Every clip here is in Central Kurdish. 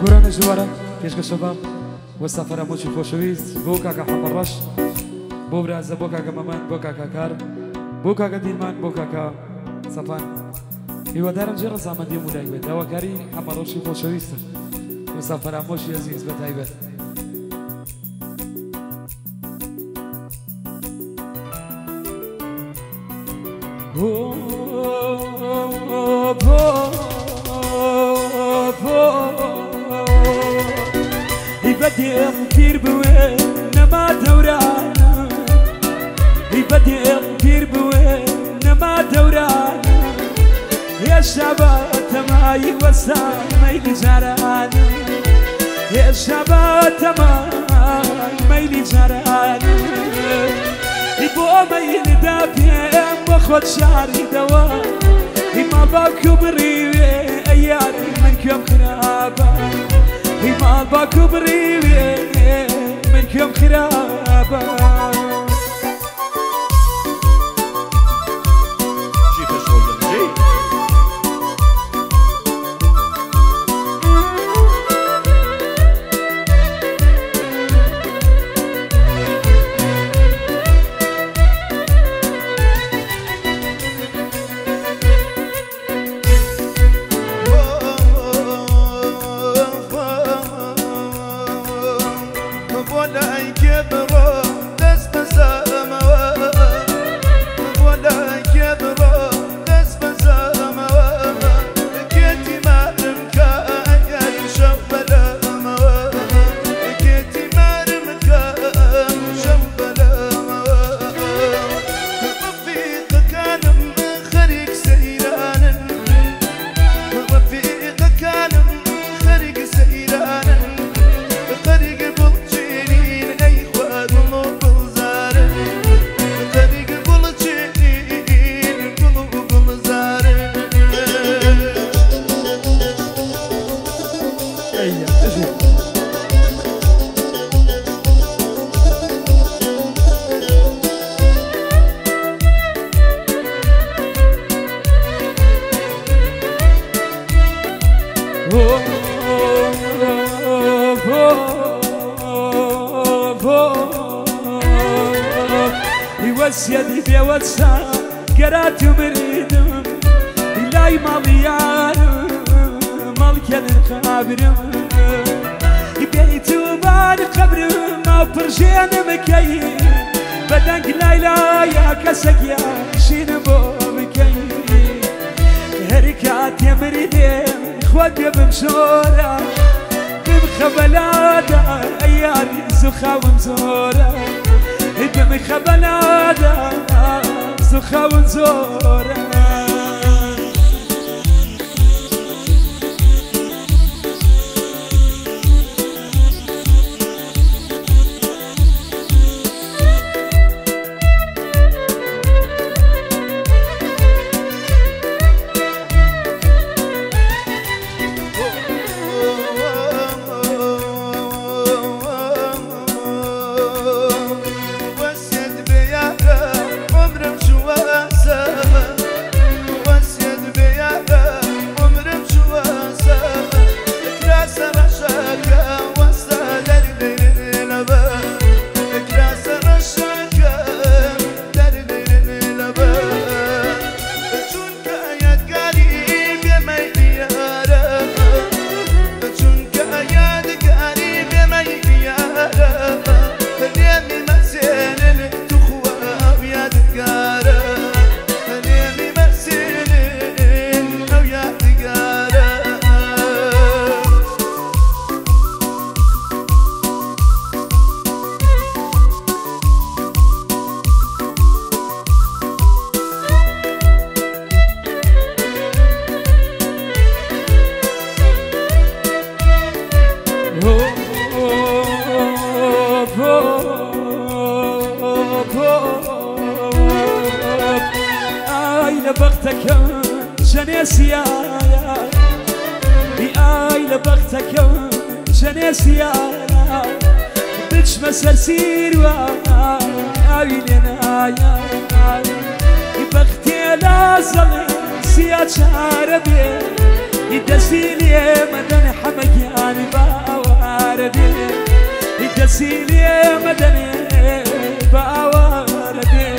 گورانش دوباره پیشکش شباب و سفر موشی خوشویست بو کاکا حمرش بو برازه بو کاکا مامان بو کاکا کار بو کاکا دیلمان بو کاکا صفان هیوادارم جێ ڕەزامەندی مولای بێت داواکاری حمرشی خوشویست و سفر موشی عزیز بەتایبەت بديم كتير بوين ما دوران بديم كتير بوين ما دوران يا شباب تماي وسام ميلي جران يا شباب تماي ميلي جران يبو ميلي دافيم بخد شعري دوام ما بكبري اياري منكم خرابه ما بكبري منكم خرابة جيت شوية جيت يوسيدي في واتساب قرات مريدم إلاي ماليار مالك الخابرم بيت وبان قبر ما برجين مكي بدنك لايلا يا كسك يا شين بو مكي هركات يا مريدم خواتي بمشورة بمخبلادا أياري زخا ومزورة بمخبلادا زخا ومزورة بختك جنيسيا بآي لبختك جنيسيا بتش مسر سيروا آي لنا بختي لازل سيا شعربي يدسيلي مدن حمكيان باوردي يدسيلي مدن باوردي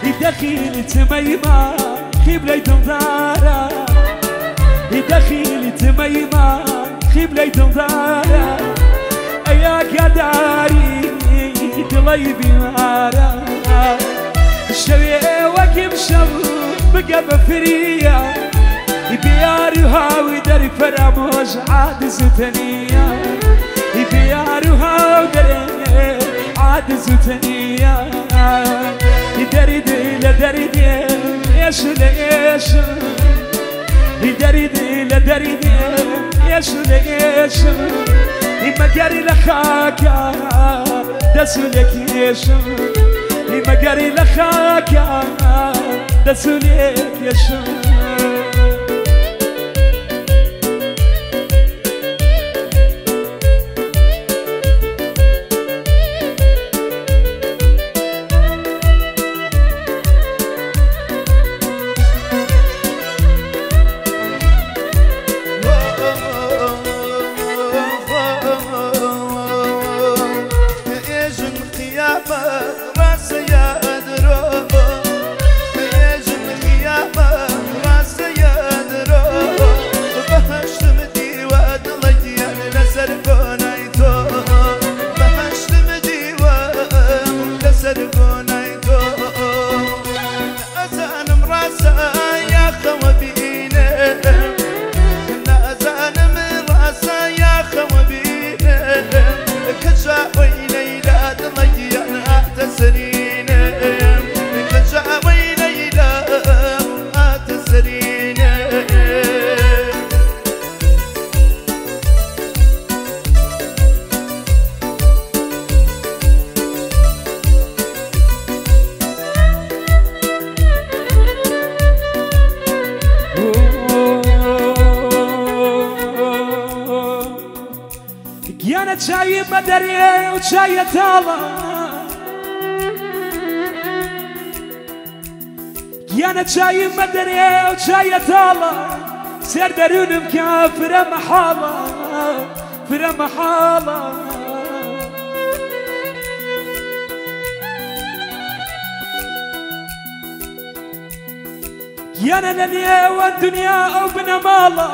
يدخيل تميمة خيب ليتم دارا يدخيل تميمة خيب ليتم دارا يا قداري طليبي مارا الشوية وكيف شو بقى بفرية يبيارها ودري فراموش عاد زتنية يبيارها ودري عاد زتنية يدري لدري ايش ليش يدري لدري ايش ليش ما قاري لخاك دسولك ايش ما قاري لخاك دسولك ايش يانا شاي مدري وشاي تالا يانا شاي مدري وشاي تالا سير درون مكافر محالة فر محالة يانا لنيا والدنيا او بنا مالا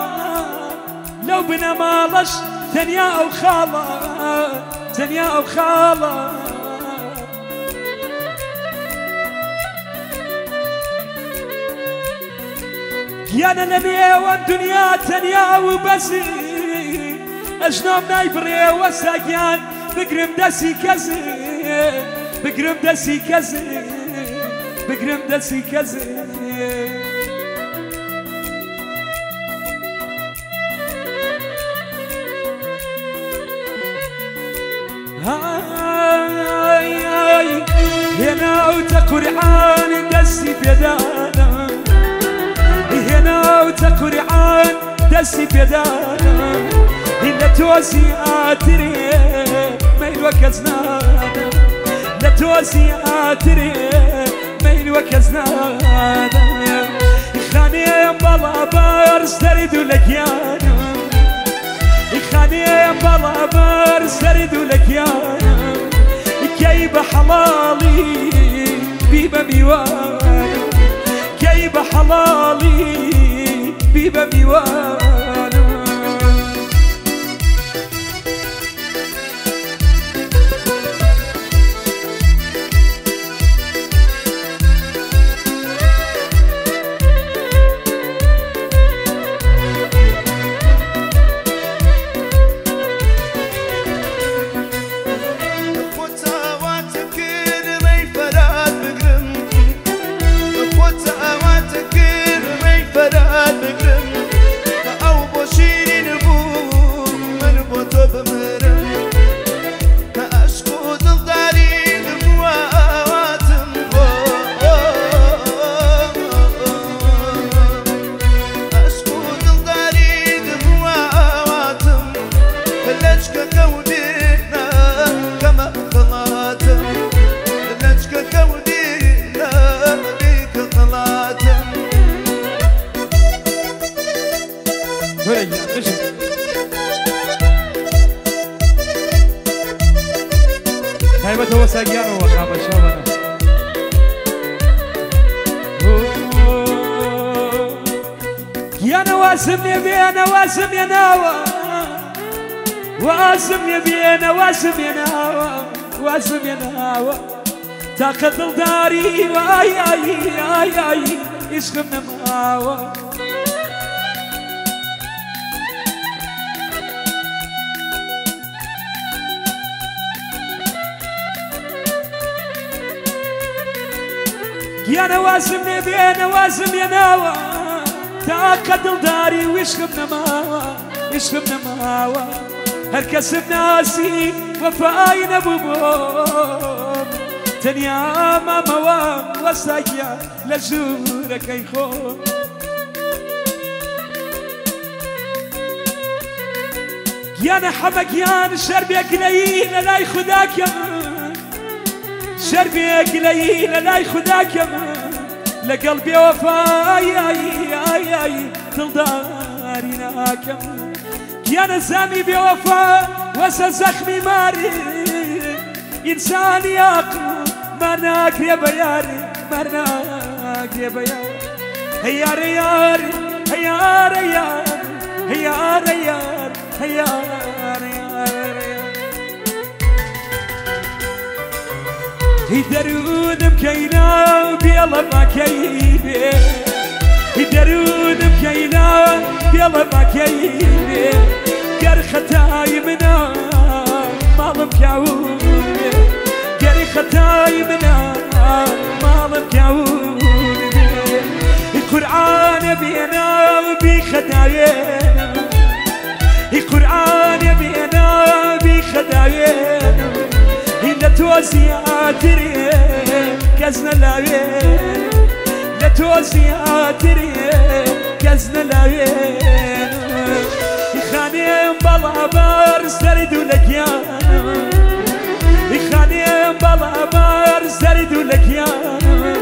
لو بنا مالش تنيا أو خالة تنيا أو خالة يا ننيا والدنيا تنيا وبسي أجنام نايبري وساقيان بقرم دسي كزي بقرم دسي كزي بقرم دسي كزي هنا وتقرعان دسي بيدانا هنا وتقرعان دستي بيدانا إلا توسي آتري ميل وكزنانا لا توسي آتري ميل وكزنانا خاني بلا بارس تريد لك يانا خاني بلا بارس تريد لك يانا كيب حلالي بيبا ميوانا كيب حلالي بيبا ميوانا هيبت هو ساقيان وخاب شابنا يا نواسم يبي انا واسم يا ناوى واسم يبي انا واسم يا ناوى واسم يا ناوى تاخذ الداري واي اي اي اي يسخن ماوى يا نواسم نبي انا واسم يا ناوى تاخذ الداري ويشخبنا ماوى يشخبنا ماوى هركس بناسي وفاين ابو بوم تنيا ما موام وسايا لزورك يخون يا نحبك يا نشربك ليلة لا يخداك يا شربك ليلة لا يخداك يا لقلبي وفاي اي اي اي تلداري ناكم يا نسامي بوفا وسزخمي ماري انسان ياقو مرناك يا بياري مرناك يا بياري هيا ريار هيا ريار هيا ريار هيا ريار يدرون بكينا بيلا ما كيبي يدرون بكينا بيلا ما كيبي قرختاي منا مالم كاوني قرختاي منا مالم كاوني القرآن بينا بخداينا القرآن بينا بخداينا لا توزي آتري كزنا لاوين لا توزي آتري كزنا لاوين يخاني بلا بارز تريدو لك يانا يخاني بلا بارز تريدو لك يانا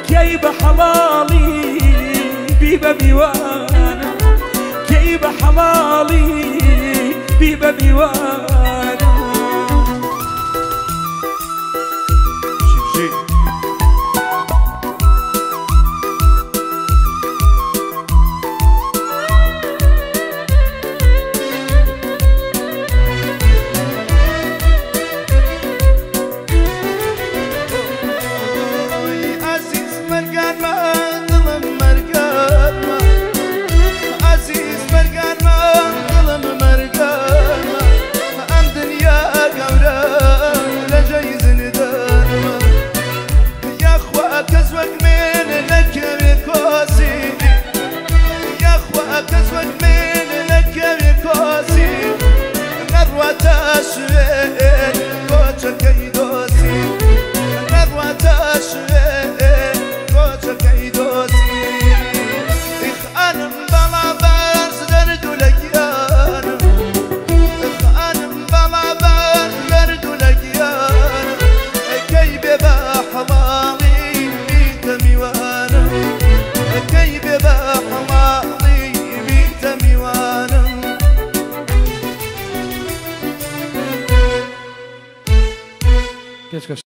كيب حلالي بيبا ميوانا كيب حلالي بيبا ميوانا عزيز مرقان ما ظلم مرقان ما پێشکەش